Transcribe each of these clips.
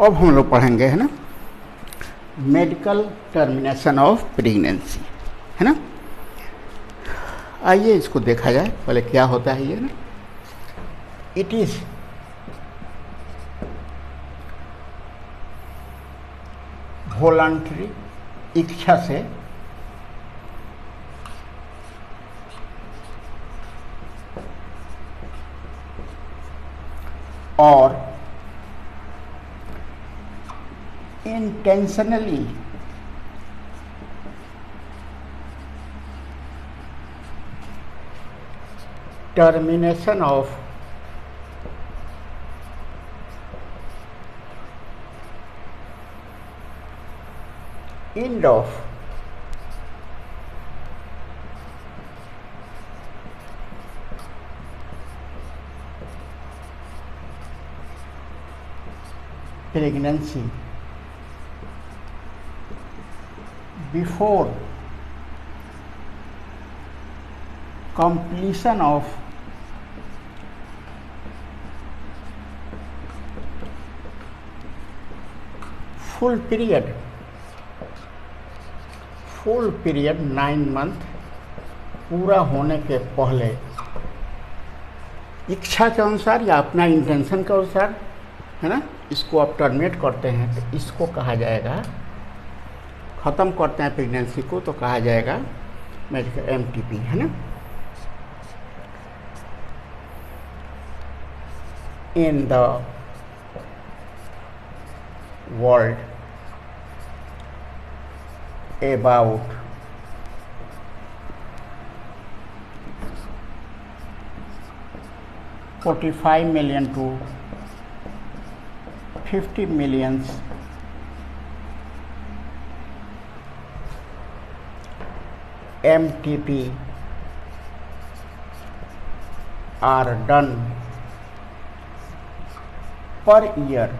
अब हम लोग पढ़ेंगे, है ना, मेडिकल टर्मिनेशन ऑफ प्रेगनेंसी, है ना। आइए इसको देखा जाए पहले क्या होता है ये ना। इट इज वॉलंटरी, इच्छा से और intentionally termination of end of pregnancy before completion of full period 9 month पूरा होने के पहले इच्छा के अनुसार या अपना इंटेंशन के अनुसार, है ना, इसको आप टर्मिनेट करते हैं तो इसको कहा जाएगा, ख़त्म करते हैं प्रेगनेंसी को तो कहा जाएगा मेडिकल एमटीपी, है ना। In the world about 45 million to 50 millions MTP are done per year,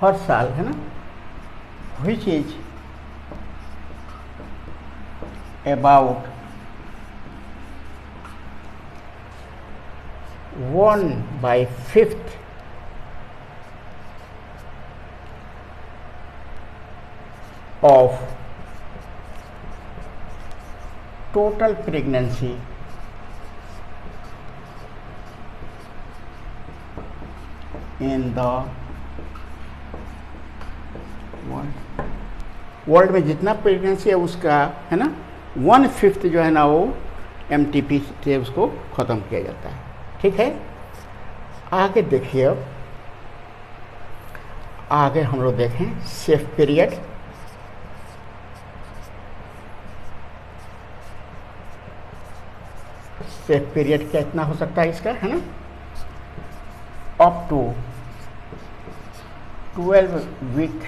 हर साल, है ना, which is about 1/5 of total pregnancy in the world में जितना प्रेगनेंसी है उसका, है ना, 1/5 जो है ना वो एमटीपी से उसको ख़त्म किया जाता है। ठीक है, आगे देखिए, अब आगे हम लोग देखें सेफ पीरियड। सेफ पीरियड कितना हो सकता है इसका, है ना, अप टू 12 वीक,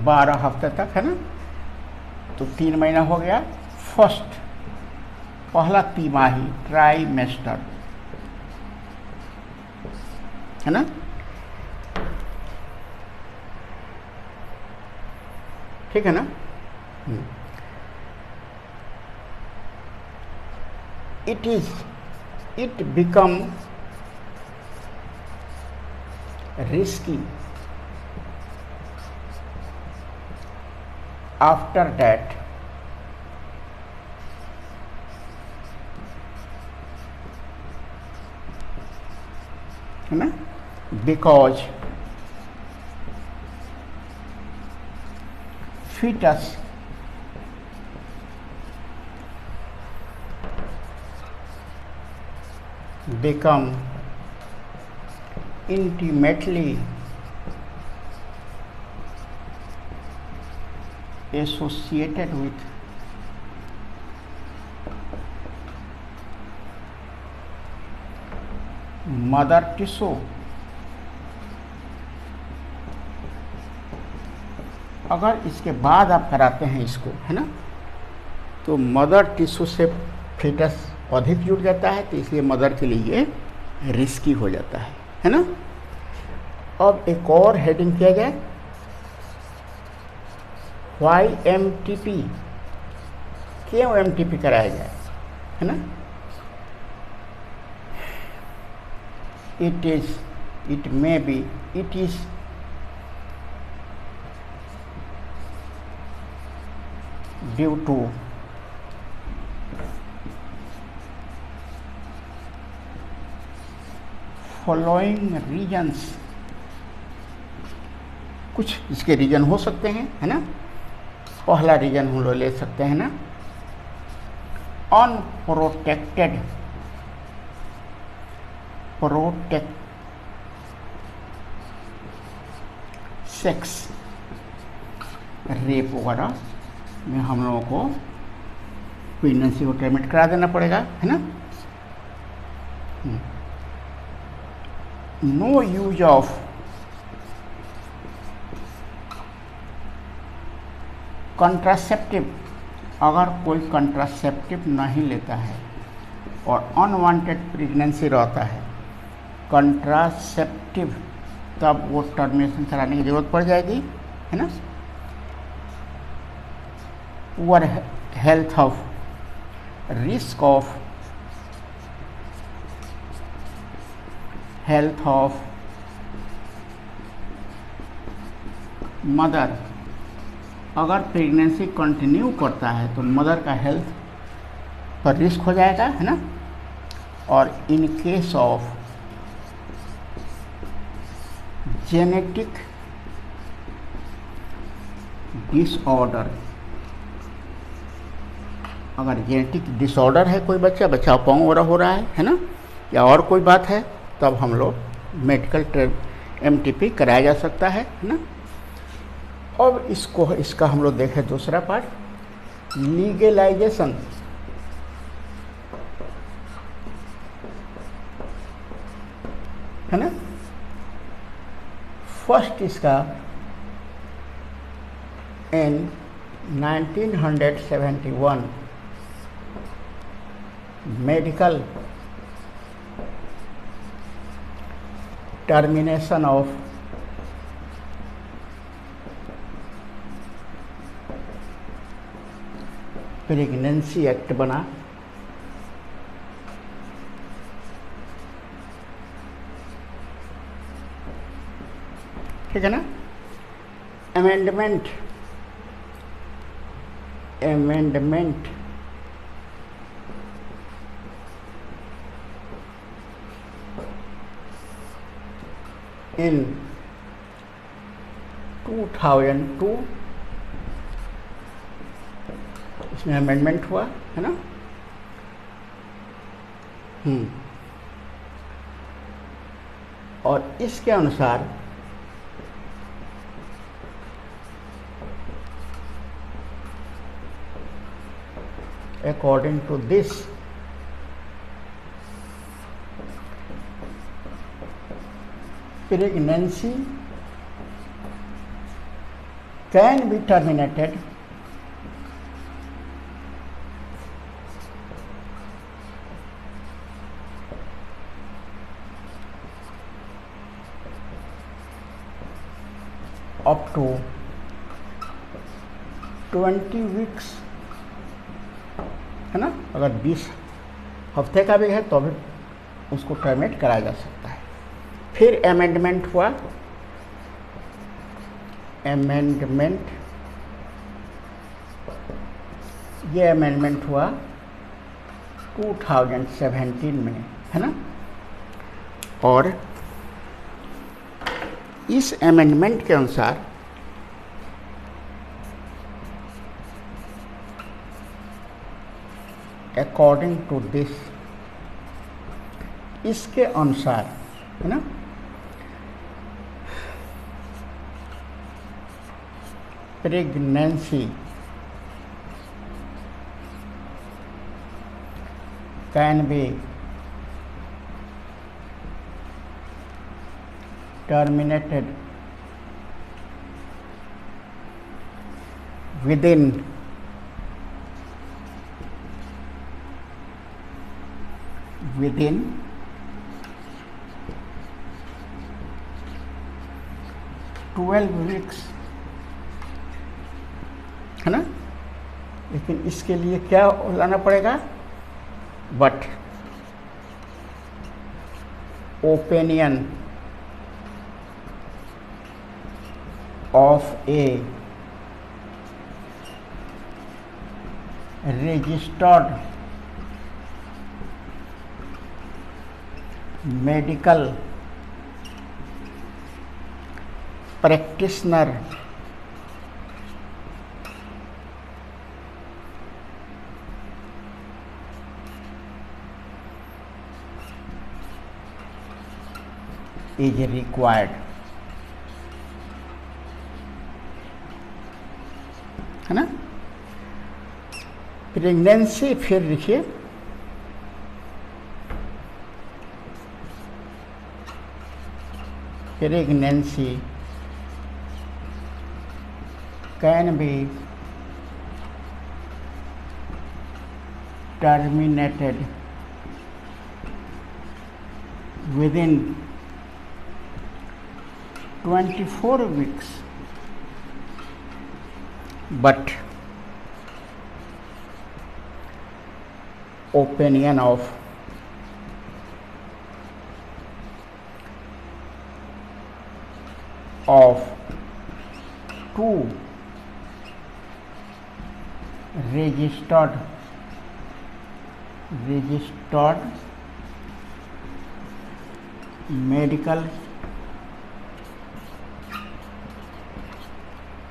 12 हफ्ते तक, है ना, तो 3 महीना हो गया। फर्स्ट, पहला तिमाही, ट्राइमेस्टर, है ना। ठीक है ना। It become risky after that है ना, because fetus become intimately associated with mother tissue. अगर इसके बाद आप कराते हैं इसको, है ना, तो मदर टिश्यू से फीटस अधिक जुड़ जाता है, तो इसलिए मदर के लिए ये रिस्की हो जाता है ना। अब एक और हेडिंग किया जाए, वाई एमटीपी, क्यों एमटीपी कराया जाए, है ना। It is it may be, it is due to following reasons, कुछ इसके रीजन हो सकते हैं, है ना। पहला रीजन हम लोग ले सकते हैं ना, अनप्रोटेक्टेड सेक्स, रेप वगैरह में हम लोगों को प्रेगनेंसी को टर्मिनेट करा देना पड़ेगा, है ना। नो यूज ऑफ कंट्रासेप्टिव, अगर कोई कंट्रासेप्टिव नहीं लेता है और अनवांटेड प्रेगनेंसी रहता है कंट्रासेप्टिव, तब वो टर्मिनेशन कराने की ज़रूरत पड़ जाएगी, है ना। Poor health of, risk of health of mother, अगर प्रेगनेंसी कंटिन्यू करता है तो मदर का हेल्थ पर रिस्क हो जाएगा, है ना। और in case of genetic disorder, अगर जेनेटिक डिसऑर्डर है कोई बच्चा अपंग वगैरह हो रहा है ना, या और कोई बात है, तब हम लोग मेडिकल MTP कराया जा सकता है ना। अब इसका हम लोग देखें दूसरा पार्ट, लीगलाइजेशन, है ना। फर्स्ट इसका इन 1971 medical termination of pregnancy act बना, ठीक है ना। अमेंडमेंट इन 2002, इसमें अमेंडमेंट हुआ, है ना। और इसके अनुसार according to this pregnancy can be terminated up to 20 weeks, है ना। अगर 20 हफ्ते का भी है तो भी उसको टर्मिनेट कराया जा सकता है। फिर अमेंडमेंट हुआ, ये अमेंडमेंट हुआ 2017 में, है ना। और इस अमेंडमेंट के अनुसार अकॉर्डिंग टू दिस, इसके अनुसार, है ना, pregnancy can be terminated within 12 weeks, है ना। लेकिन इसके लिए क्या लाना पड़ेगा, but opinion of a registered medical practitioner is required, है ना। प्रेगनेंसी फिर लिखिए, pregnancy can be terminated within 24 weeks, but opinion of two registered medical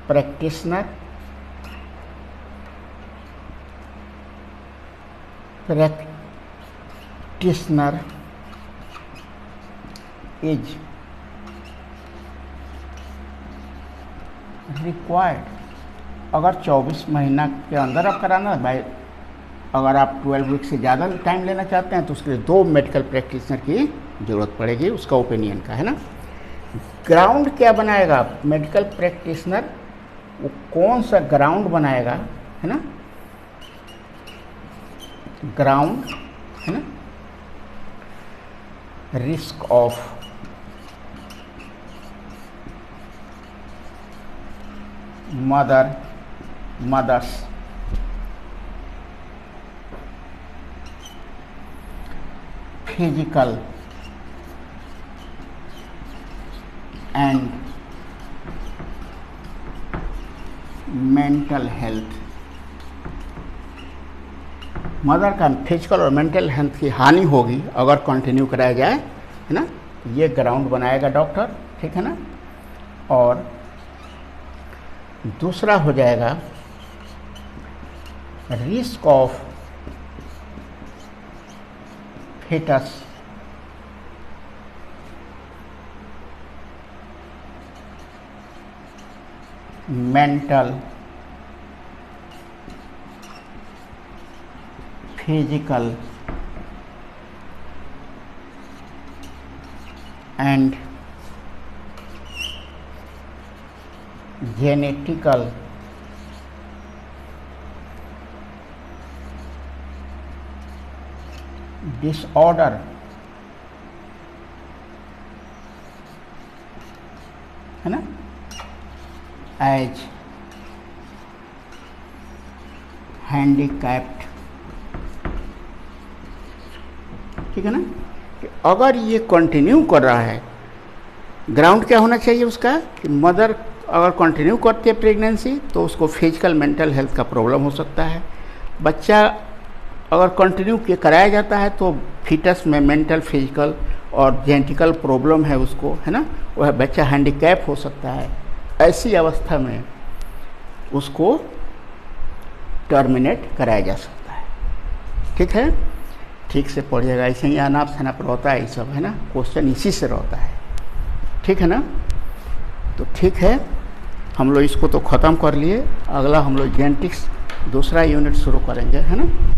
practitioner is required। अगर 24 महीना के अंदर आप कराना भाई, अगर आप 12 वीक से ज़्यादा टाइम लेना चाहते हैं तो उसके लिए 2 मेडिकल प्रैक्टिशनर की ज़रूरत पड़ेगी, उसका ओपिनियन का, है ना। ग्राउंड क्या बनाएगा मेडिकल प्रैक्टिशनर, वो कौन सा ग्राउंड बनाएगा, है ना, ग्राउंड, है ना, risk of mothers physical and mental health. Mother का फिजिकल और मेंटल हेल्थ की हानि होगी अगर कंटिन्यू कराया जाए, है ना, ये ग्राउंड बनाएगा डॉक्टर, ठीक है ना। और दूसरा हो जाएगा risk of fetus mental, physical and genetical disorder, है ना, एज हैंडीकैप्ड, ठीक है ना। कि अगर ये कंटिन्यू कर रहा है, ग्राउंड क्या होना चाहिए उसका कि मदर अगर कंटिन्यू करती है प्रेगनेंसी तो उसको फिजिकल मेंटल हेल्थ का प्रॉब्लम हो सकता है। बच्चा अगर कंटिन्यू कराया जाता है तो फीटस में मेंटल, फिजिकल और जेनेटिकल प्रॉब्लम है उसको, है ना, वह बच्चा हैंडीकैप हो सकता है। ऐसी अवस्था में उसको टर्मिनेट कराया जा सकता है, ठीक है। ठीक से पढ़िएगा, ऐसे ही अनाप शनाप रहता है ये सब, है ना, क्वेश्चन इसी से रहता है, ठीक है ना। तो ठीक है, हम लोग इसको तो ख़त्म कर लिए, अगला हम लोग जेनेटिक्स दूसरा यूनिट शुरू करेंगे, है ना।